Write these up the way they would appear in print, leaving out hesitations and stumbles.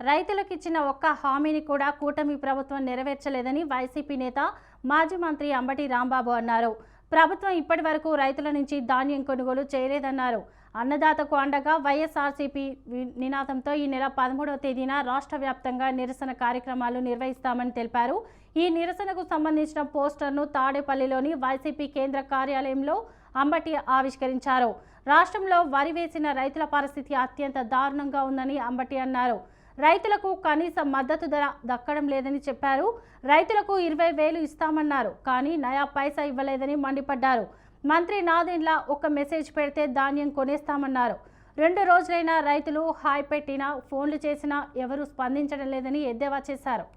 రైతులకు ఇచ్చిన ఒక్క హామీని కూడా కూటమి ప్రభుత్వం నెరవేర్చలేదని వైసీపీ నేత మాజీ మంత్రి అంబటి రాంబాబు అన్నారు. ప్రభుత్వం ఇప్పటి వరకు రైతుల నుంచి ధాన్యం కొనుగోలు చేయలేదన్నారు. అన్నదాతకు అండగా వైఎస్ఆర్సీపీ నినాదంతో ఈ నెల 13వ తేదీన రాష్ట్ర వ్యాప్తంగా నిరసన కార్యక్రమాలు నిర్వహిస్తామని తెలిపారు. ఈ నిరసనకు సంబంధించిన పోస్టర్ను తాడేపల్లిలోని వైసీపీ కేంద్ర కార్యాలయంలో అంబటి ఆవిష్కరించారు. రాష్ట్రంలో వరి వేసిన రైతుల పరిస్థితి అత్యంత దారుణంగా ఉందని అంబటి అన్నారు. రైతులకు కనీస మద్దతు ధర దక్కడం లేదని చెప్పారు. రైతులకు 20,000 ఇస్తామన్నారు, కానీ నయా పైసా ఇవ్వలేదని మండిపడ్డారు. మంత్రి నాదెండ్ల ఒక మెసేజ్ పెడితే ధాన్యం కొనేస్తామన్నారు. 2 రోజులైనా రైతులు హాయ్ పెట్టినా ఫోన్లు చేసినా ఎవరూ స్పందించడం లేదని ఎద్దేవా చేశారు.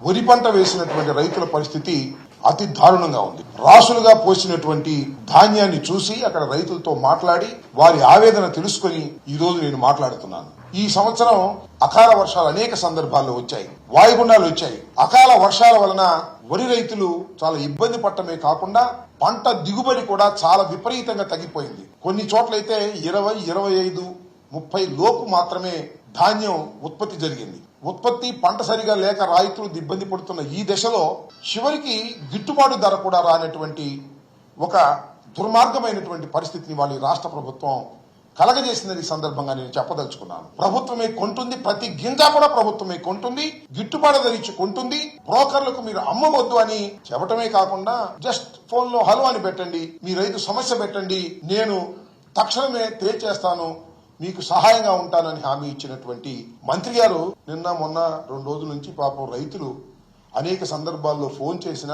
వరి పంట వేసినటువంటి రైతుల పరిస్థితి అతి దారుణంగా ఉంది. రాసులుగా పోసినటువంటి ధాన్యాన్ని చూసి అక్కడ రైతులతో మాట్లాడి వారి ఆవేదన తెలుసుకుని ఈ రోజు నేను మాట్లాడుతున్నాను. ఈ సంవత్సరం అకాల వర్షాలు అనేక సందర్భాల్లో వచ్చాయి, వాయుగుండాలు వచ్చాయి. అకాల వర్షాల వలన వరి రైతులు చాలా ఇబ్బంది పడటమే కాకుండా పంట దిగుబడి కూడా చాలా విపరీతంగా తగ్గిపోయింది. కొన్ని చోట్లయితే 20, 25, 30 లోపు మాత్రమే ధాన్యం ఉత్పత్తి జరిగింది. ఉత్పత్తి పంట సరిగా లేక రైతులు ఇబ్బంది పడుతున్న ఈ దశలో చివరికి గిట్టుబాటు ధర కూడా రానటువంటి ఒక దుర్మార్గమైనటువంటి పరిస్థితిని వాళ్ళ రాష్ట్ర ప్రభుత్వం కలగజేసిందని ఈ సందర్భంగా నేను చెప్పదలుచుకున్నాను. ప్రభుత్వమే కొంటుంది, ప్రతి గింజ కూడా ప్రభుత్వమే కొంటుంది, గిట్టుబాటు ధర ఇచ్చి కొంటుంది. బ్రోకర్లకు మీరు అమ్మవద్దు అని చెప్పటమే కాకుండా జస్ట్ ఫోన్ లో హలో అని పెట్టండి, మీ రైతు సమస్య పెట్టండి, నేను తక్షణమే తేల్చేస్తాను, మీకు సహాయంగా ఉంటానని హామీ ఇచ్చినటువంటి మంత్రి గారు నిన్న మొన్న 2 రోజుల నుంచి పాపం రైతులు అనేక సందర్భాల్లో ఫోన్ చేసిన